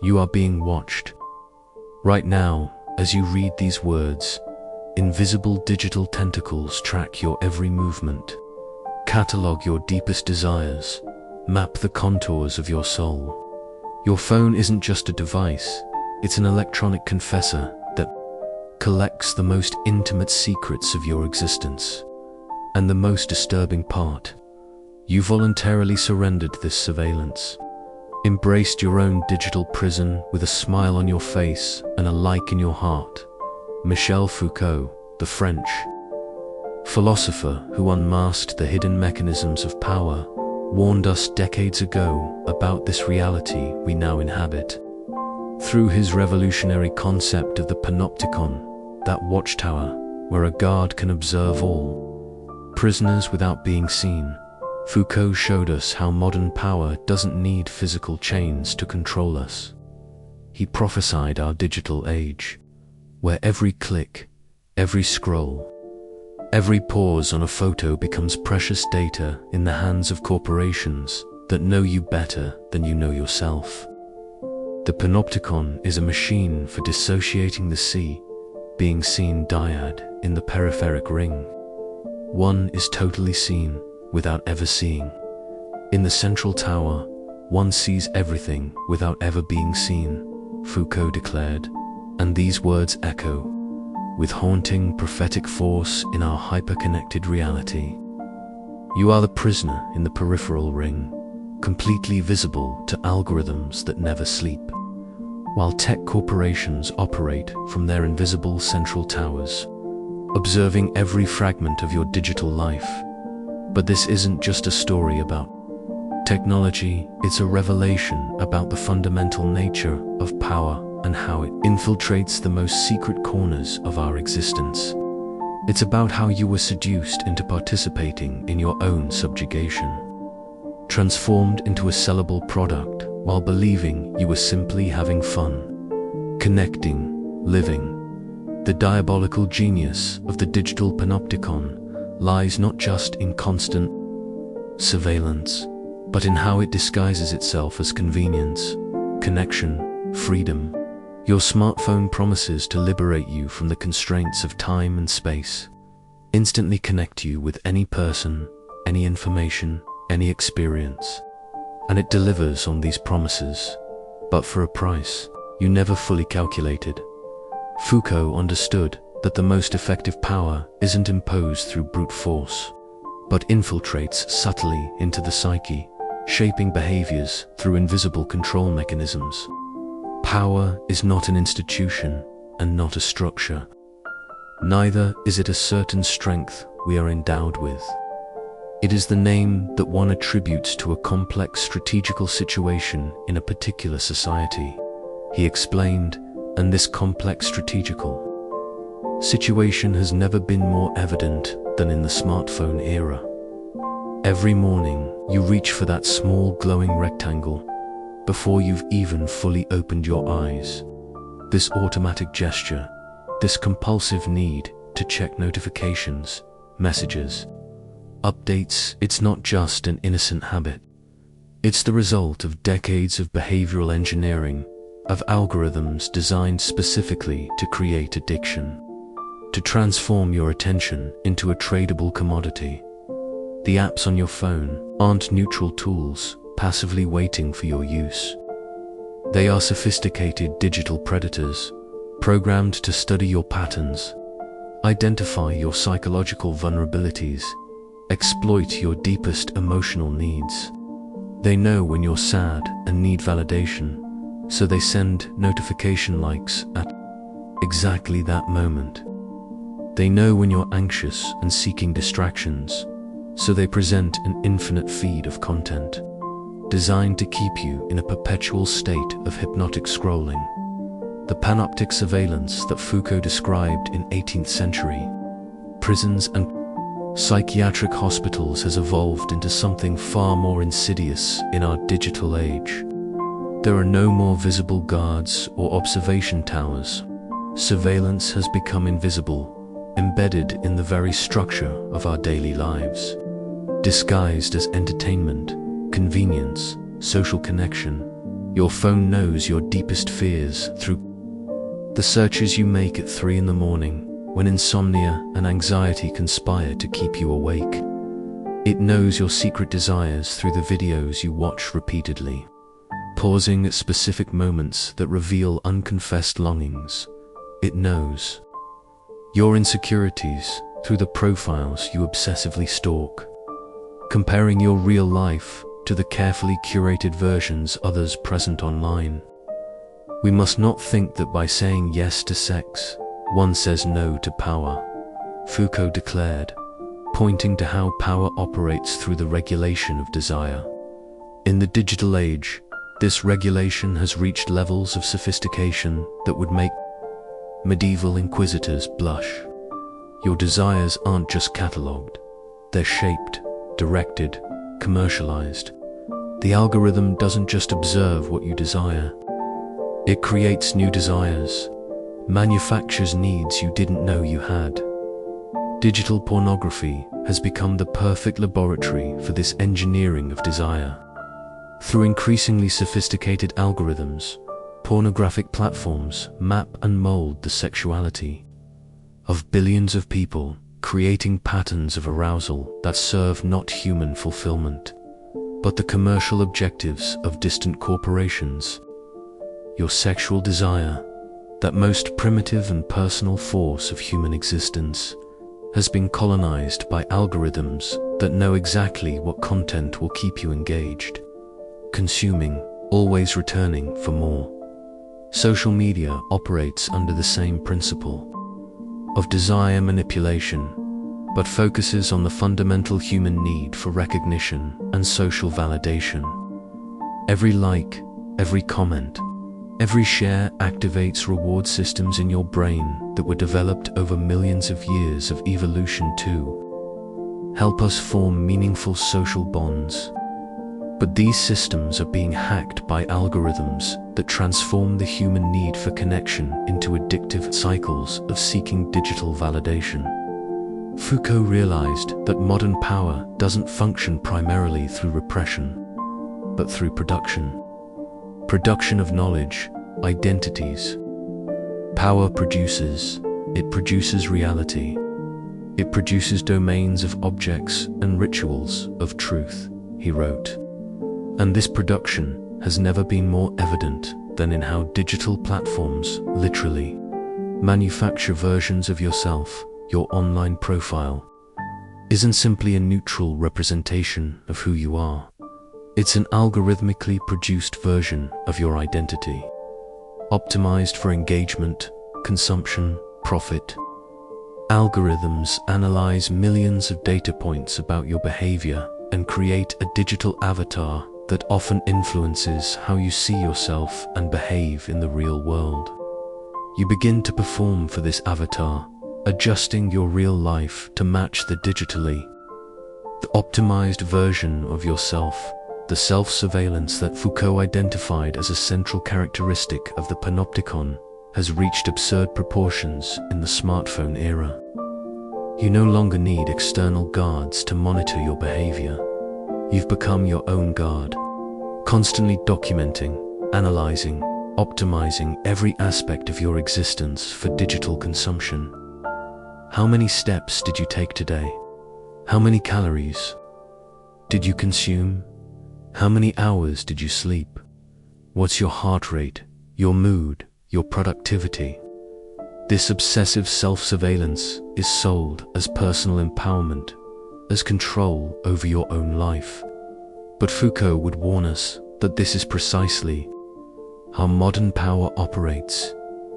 You are being watched. Right now, as you read these words, invisible digital tentacles track your every movement, catalog your deepest desires, map the contours of your soul. Your phone isn't just a device, it's an electronic confessor that collects the most intimate secrets of your existence. And the most disturbing part, you voluntarily surrendered this surveillance, embraced your own digital prison with a smile on your face and a like in your heart. Michel Foucault, the French philosopher who unmasked the hidden mechanisms of power, warned us decades ago about this reality we now inhabit. Through his revolutionary concept of the PANOPTICON, that watchtower where a guard can observe all prisoners without being seen, Foucault showed us how modern power doesn't need physical chains to control us. He prophesied our digital age, where every click, every scroll, every pause on a photo becomes precious data in the hands of corporations that know you better than you know yourself. The panopticon is a machine for dissociating the sea, being seen dyad in the peripheric ring. One is totally seen without ever seeing. In the central tower, one sees everything without ever being seen, Foucault declared, and these words echo with haunting prophetic force in our hyper-connected reality. You are the prisoner in the peripheral ring, completely visible to algorithms that never sleep, while tech corporations operate from their invisible central towers, observing every fragment of your digital life. But this isn't just a story about technology, it's a revelation about the fundamental nature of power and how it infiltrates the most secret corners of our existence. It's about how you were seduced into participating in your own subjugation, transformed into a sellable product while believing you were simply having fun, connecting, living. The diabolical genius of the digital panopticon lies not just in constant surveillance, but in how it disguises itself as convenience, connection, freedom. Your smartphone promises to liberate you from the constraints of time and space, instantly connect you with any person, any information, any experience, and it delivers on these promises, but for a price you never fully calculated. Foucault understood that the most effective power isn't imposed through brute force, but infiltrates subtly into the psyche, shaping behaviors through invisible control mechanisms. Power is not an institution and not a structure. Neither is it a certain strength we are endowed with. It is the name that one attributes to a complex strategical situation in a particular society, he explained, and this complex strategical situation has never been more evident than in the smartphone era. Every morning, you reach for that small glowing rectangle before you've even fully opened your eyes. This automatic gesture, this compulsive need to check notifications, messages, updates, it's not just an innocent habit. It's the result of decades of behavioral engineering, of algorithms designed specifically to create addiction, to transform your attention into a tradable commodity. The apps on your phone aren't neutral tools, passively waiting for your use. They are sophisticated digital predators, programmed to study your patterns, identify your psychological vulnerabilities, exploit your deepest emotional needs. They know when you're sad and need validation, so they send notification likes at exactly that moment. They know when you're anxious and seeking distractions, so they present an infinite feed of content, designed to keep you in a perpetual state of hypnotic scrolling. The panoptic surveillance that Foucault described in 18th century prisons and psychiatric hospitals has evolved into something far more insidious in our digital age. There are no more visible guards or observation towers. Surveillance has become invisible, embedded in the very structure of our daily lives, disguised as entertainment, convenience, social connection. Your phone knows your deepest fears through the searches you make at 3 in the morning, when insomnia and anxiety conspire to keep you awake. It knows your secret desires through the videos you watch repeatedly, pausing at specific moments that reveal unconfessed longings. It knows your insecurities through the profiles you obsessively stalk, comparing your real life to the carefully curated versions others present online. We must not think that by saying yes to sex, one says no to power, Foucault declared, pointing to how power operates through the regulation of desire. In the digital age, this regulation has reached levels of sophistication that would make medieval inquisitors blush. Your desires aren't just catalogued, they're shaped, directed, commercialized. The algorithm doesn't just observe what you desire, it creates new desires, manufactures needs you didn't know you had. Digital pornography has become the perfect laboratory for this engineering of desire. Through increasingly sophisticated algorithms, pornographic platforms map and mold the sexuality of billions of people, creating patterns of arousal that serve not human fulfillment, but the commercial objectives of distant corporations. Your sexual desire, that most primitive and personal force of human existence, has been colonized by algorithms that know exactly what content will keep you engaged, consuming, always returning for more. Social media operates under the same principle of desire manipulation, but focuses on the fundamental human need for recognition and social validation. Every like, every comment, every share activates reward systems in your brain that were developed over millions of years of evolution to help us form meaningful social bonds. But these systems are being hacked by algorithms that transform the human need for connection into addictive cycles of seeking digital validation. Foucault realized that modern power doesn't function primarily through repression, but through production. Production of knowledge, identities. Power produces. It produces reality. It produces domains of objects and rituals of truth, he wrote. And this production has never been more evident than in how digital platforms literally manufacture versions of yourself. Your online profile isn't simply a neutral representation of who you are. It's an algorithmically produced version of your identity, optimized for engagement, consumption, profit. Algorithms analyze millions of data points about your behavior and create a digital avatar that often influences how you see yourself and behave in the real world. You begin to perform for this avatar, adjusting your real life to match the digitally, the optimized version of yourself. The self-surveillance that Foucault identified as a central characteristic of the panopticon has reached absurd proportions in the smartphone era. You no longer need external guards to monitor your behavior. You've become your own guard, constantly documenting, analyzing, optimizing every aspect of your existence for digital consumption. How many steps did you take today? How many calories did you consume? How many hours did you sleep? What's your heart rate, your mood, your productivity? This obsessive self-surveillance is sold as personal empowerment, as control over your own life. But Foucault would warn us that this is precisely how modern power operates.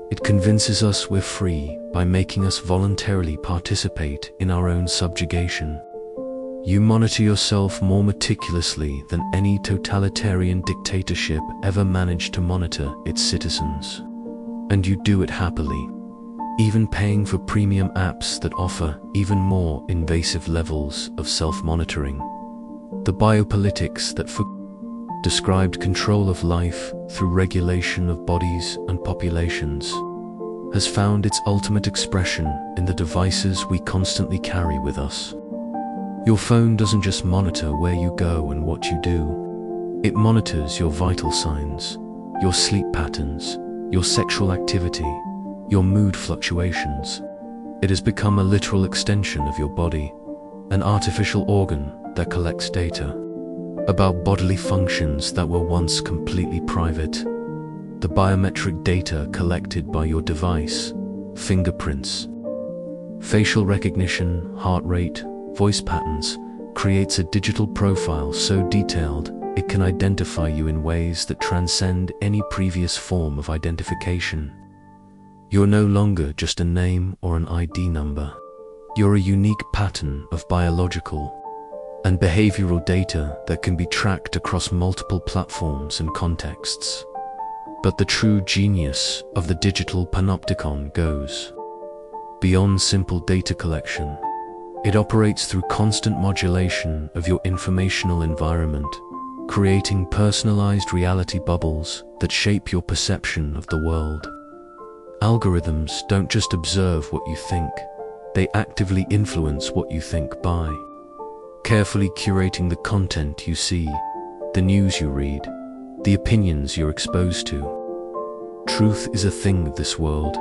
It convinces us we're free by making us voluntarily participate in our own subjugation. You monitor yourself more meticulously than any totalitarian dictatorship ever managed to monitor its citizens. And you do it happily, even paying for premium apps that offer even more invasive levels of self-monitoring. The biopolitics that Foucault described control of life through regulation of bodies and populations has found its ultimate expression in the devices we constantly carry with us. Your phone doesn't just monitor where you go and what you do. It monitors your vital signs, your sleep patterns, your sexual activity, your mood fluctuations. It has become a literal extension of your body, an artificial organ that collects data about bodily functions that were once completely private. The biometric data collected by your device, fingerprints, facial recognition, heart rate, voice patterns, creates a digital profile so detailed it can identify you in ways that transcend any previous form of identification. You're no longer just a name or an ID number. You're a unique pattern of biological and behavioral data that can be tracked across multiple platforms and contexts. But the true genius of the digital panopticon goes beyond simple data collection. It operates through constant modulation of your informational environment, creating personalized reality bubbles that shape your perception of the world. Algorithms don't just observe what you think, they actively influence what you think by carefully curating the content you see, the news you read, the opinions you're exposed to. Truth is a thing of this world.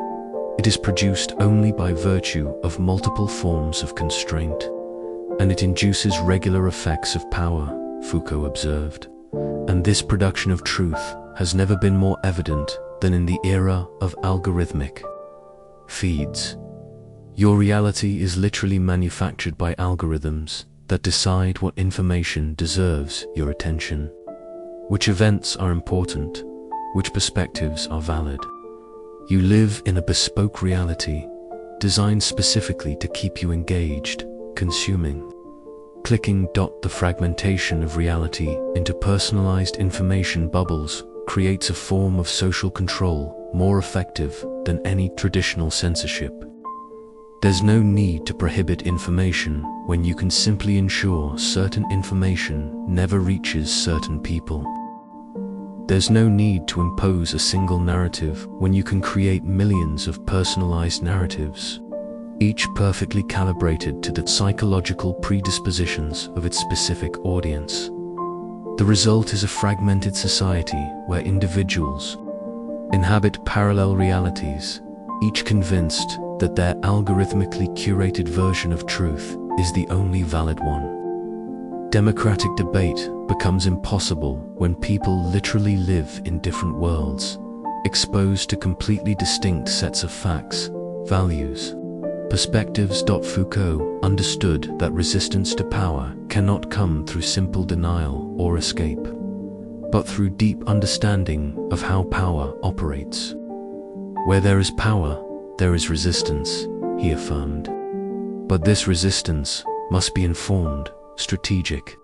It is produced only by virtue of multiple forms of constraint, and it induces regular effects of power, Foucault observed. And this production of truth has never been more evident than in the era of algorithmic feeds. Your reality is literally manufactured by algorithms that decide what information deserves your attention, which events are important, which perspectives are valid. You live in a bespoke reality, designed specifically to keep you engaged, consuming. Clicking. The fragmentation of reality into personalized information bubbles creates a form of social control more effective than any traditional censorship. There's no need to prohibit information when you can simply ensure certain information never reaches certain people. There's no need to impose a single narrative when you can create millions of personalized narratives, each perfectly calibrated to the psychological predispositions of its specific audience. The result is a fragmented society where individuals inhabit parallel realities, each convinced that their algorithmically curated version of truth is the only valid one. Democratic debate becomes impossible when people literally live in different worlds, exposed to completely distinct sets of facts, values, perspectives. Foucault understood that resistance to power cannot come through simple denial or escape, but through deep understanding of how power operates. Where there is power, there is resistance, he affirmed. But this resistance must be informed, strategic,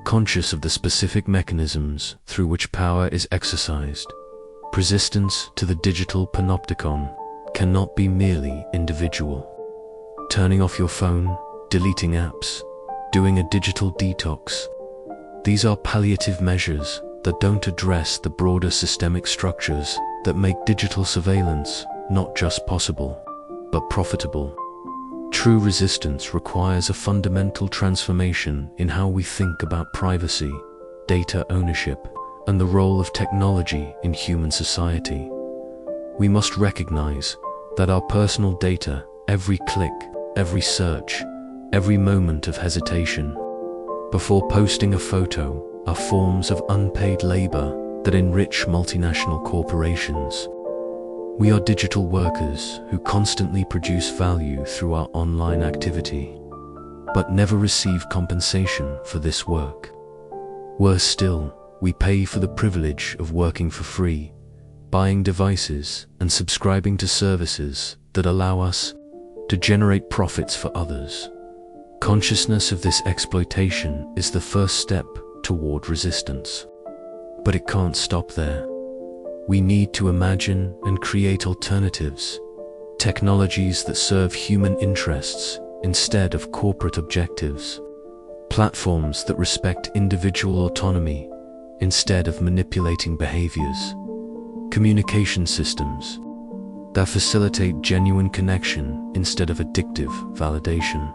conscious of the specific mechanisms through which power is exercised. Resistance to the digital panopticon cannot be merely individual. Turning off your phone, deleting apps, doing a digital detox. These are palliative measures that don't address the broader systemic structures that make digital surveillance not just possible, but profitable. True resistance requires a fundamental transformation in how we think about privacy, data ownership, and the role of technology in human society. We must recognize that our personal data, every click, every search, every moment of hesitation before posting a photo, are forms of unpaid labor that enrich multinational corporations. We are digital workers who constantly produce value through our online activity, but never receive compensation for this work. Worse still, we pay for the privilege of working for free, buying devices and subscribing to services that allow us to generate profits for others. Consciousness of this exploitation is the first step toward resistance. But it can't stop there. We need to imagine and create alternatives, technologies that serve human interests instead of corporate objectives, platforms that respect individual autonomy instead of manipulating behaviors, communication systems that facilitate genuine connection instead of addictive validation.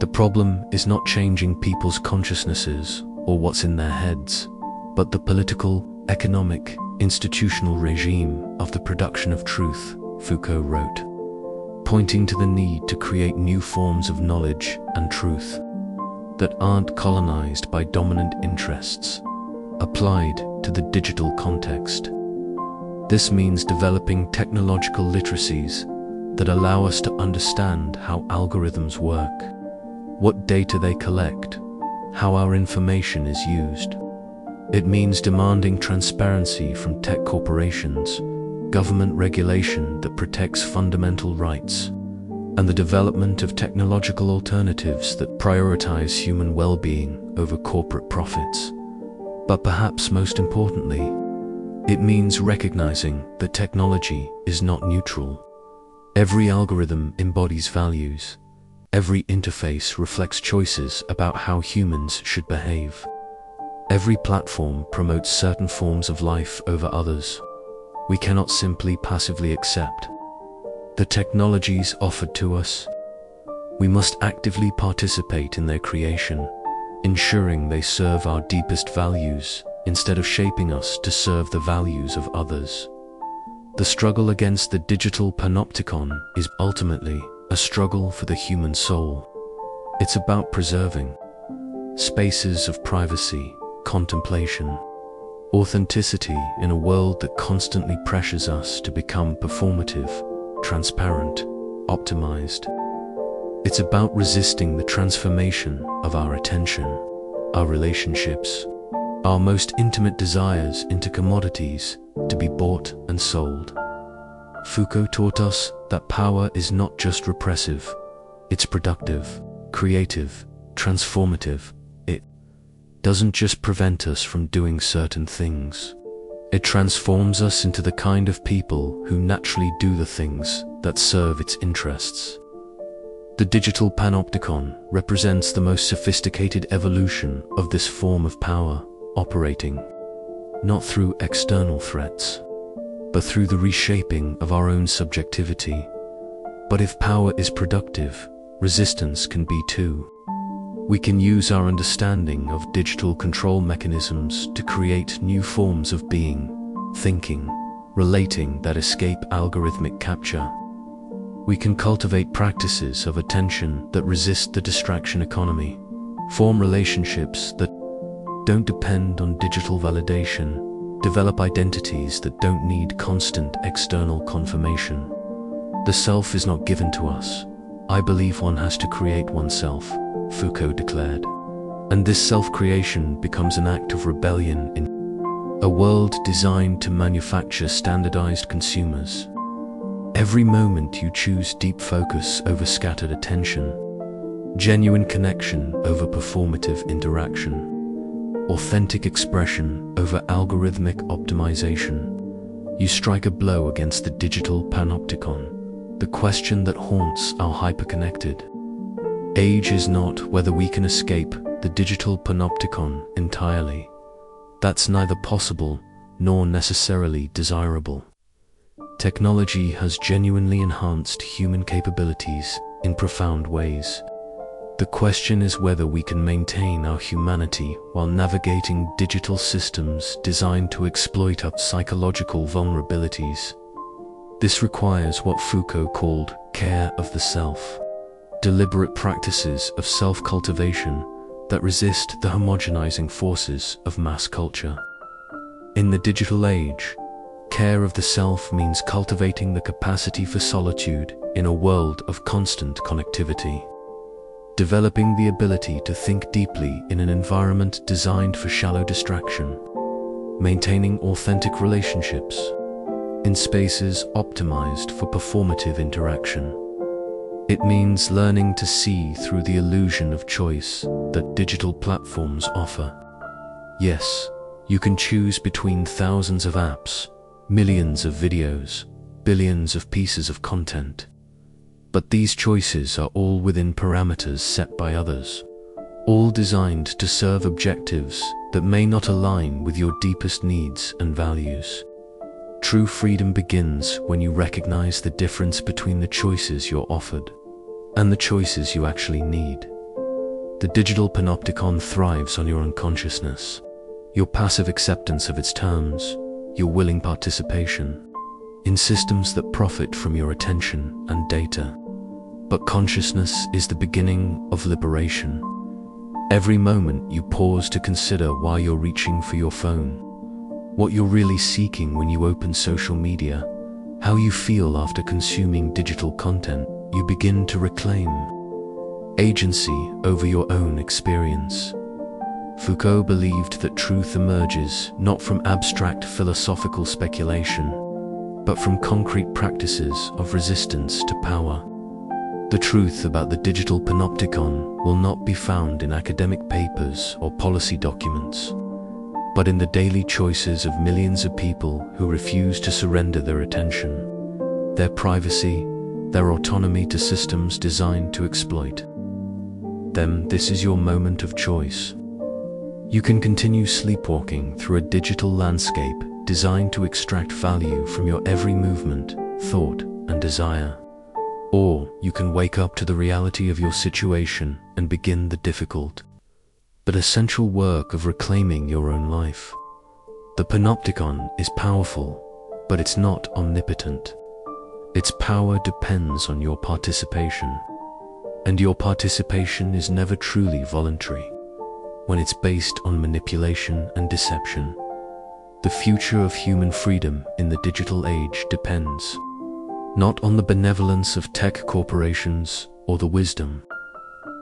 The problem is not changing people's consciousnesses or what's in their heads, but the political economic, institutional regime of the production of truth, Foucault wrote, pointing to the need to create new forms of knowledge and truth that aren't colonized by dominant interests, applied to the digital context. This means developing technological literacies that allow us to understand how algorithms work, what data they collect, how our information is used. It means demanding transparency from tech corporations, government regulation that protects fundamental rights, and the development of technological alternatives that prioritize human well-being over corporate profits. But perhaps most importantly, it means recognizing that technology is not neutral. Every algorithm embodies values. Every interface reflects choices about how humans should behave. Every platform promotes certain forms of life over others. We cannot simply passively accept the technologies offered to us. We must actively participate in their creation, ensuring they serve our deepest values instead of shaping us to serve the values of others. The struggle against the digital panopticon is ultimately a struggle for the human soul. It's about preserving spaces of privacy, contemplation, authenticity in a world that constantly pressures us to become performative, transparent, optimized. It's about resisting the transformation of our attention, our relationships, our most intimate desires into commodities to be bought and sold. Foucault taught us that power is not just repressive, it's productive, creative, transformative. It doesn't just prevent us from doing certain things. It transforms us into the kind of people who naturally do the things that serve its interests. The digital panopticon represents the most sophisticated evolution of this form of power, operating not through external threats, but through the reshaping of our own subjectivity. But if power is productive, resistance can be too. We can use our understanding of digital control mechanisms to create new forms of being, thinking, relating that escape algorithmic capture. We can cultivate practices of attention that resist the distraction economy, form relationships that don't depend on digital validation, develop identities that don't need constant external confirmation. The self is not given to us. I believe one has to create oneself, Foucault declared. And this self-creation becomes an act of rebellion in a world designed to manufacture standardized consumers. Every moment you choose deep focus over scattered attention, genuine connection over performative interaction, authentic expression over algorithmic optimization, you strike a blow against the digital panopticon, the question that haunts our hyperconnected age is not whether we can escape the digital panopticon entirely. That's neither possible nor necessarily desirable. Technology has genuinely enhanced human capabilities in profound ways. The question is whether we can maintain our humanity while navigating digital systems designed to exploit our psychological vulnerabilities. This requires what Foucault called care of the self, deliberate practices of self-cultivation that resist the homogenizing forces of mass culture. In the digital age, care of the self means cultivating the capacity for solitude in a world of constant connectivity. Developing the ability to think deeply in an environment designed for shallow distraction. Maintaining authentic relationships in spaces optimized for performative interaction. It means learning to see through the illusion of choice that digital platforms offer. Yes, you can choose between thousands of apps, millions of videos, billions of pieces of content. But these choices are all within parameters set by others, all designed to serve objectives that may not align with your deepest needs and values. True freedom begins when you recognize the difference between the choices you're offered and the choices you actually need. The digital panopticon thrives on your unconsciousness. your passive acceptance of its terms, your willing participation in systems that profit from your attention and data. But consciousness is the beginning of liberation. Every moment you pause to consider why you're reaching for your phone, what you're really seeking when you open social media, how you feel after consuming digital content, you begin to reclaim agency over your own experience. Foucault believed that truth emerges not from abstract philosophical speculation, but from concrete practices of resistance to power. The truth about the digital panopticon will not be found in academic papers or policy documents, but in the daily choices of millions of people who refuse to surrender their attention, their privacy, their autonomy to systems designed to exploit them. This is your moment of choice. You can continue sleepwalking through a digital landscape designed to extract value from your every movement, thought, and desire. Or you can wake up to the reality of your situation and begin the difficult but essential work of reclaiming your own life. The panopticon is powerful, but it's not omnipotent. Its power depends on your participation, and your participation is never truly voluntary when it's based on manipulation and deception. The future of human freedom in the digital age depends not on the benevolence of tech corporations or the wisdom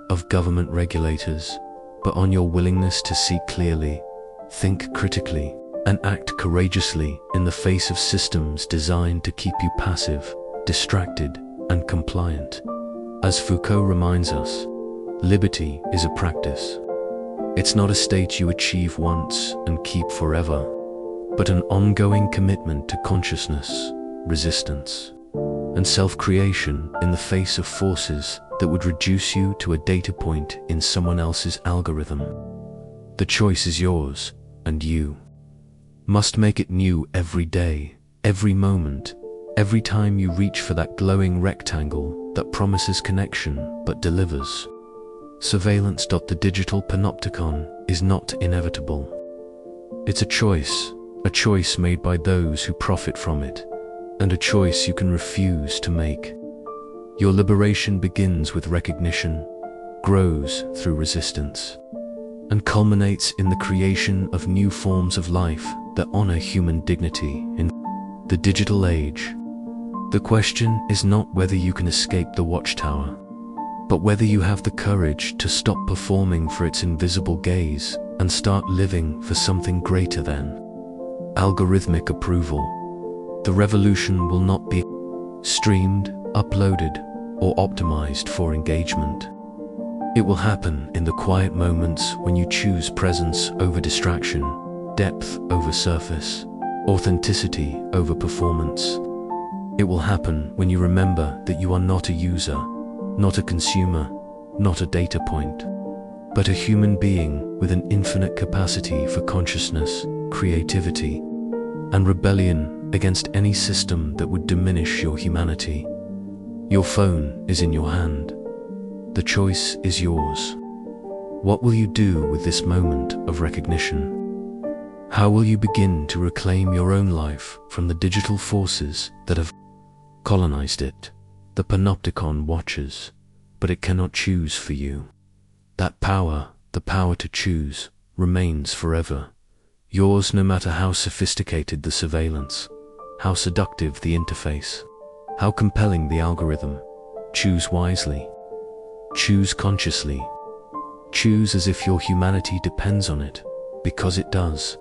of government regulators, but on your willingness to see clearly, think critically, and act courageously in the face of systems designed to keep you passive, distracted, and compliant. As Foucault reminds us, liberty is a practice. It's not a state you achieve once and keep forever, but an ongoing commitment to consciousness, resistance, and self-creation in the face of forces that would reduce you to a data point in someone else's algorithm. The choice is yours, and you must make it new every day, every moment, every time you reach for that glowing rectangle that promises connection but delivers surveillance. The digital panopticon is not inevitable. It's a choice made by those who profit from it, and a choice you can refuse to make. Your liberation begins with recognition, grows through resistance, and culminates in the creation of new forms of life that honor human dignity in the digital age. The question is not whether you can escape the watchtower, but whether you have the courage to stop performing for its invisible gaze and start living for something greater than algorithmic approval. The revolution will not be streamed, uploaded, or optimized for engagement. It will happen in the quiet moments when you choose presence over distraction, depth over surface, authenticity over performance. It will happen when you remember that you are not a user, not a consumer, not a data point, but a human being with an infinite capacity for consciousness, creativity, and rebellion against any system that would diminish your humanity. Your phone is in your hand. The choice is yours. What will you do with this moment of recognition? How will you begin to reclaim your own life from the digital forces that have colonized it? The panopticon watches, but it cannot choose for you. That power, the power to choose, remains forever yours, no matter how sophisticated the surveillance, how seductive the interface, how compelling the algorithm. Choose wisely. Choose consciously. Choose as if your humanity depends on it, because it does.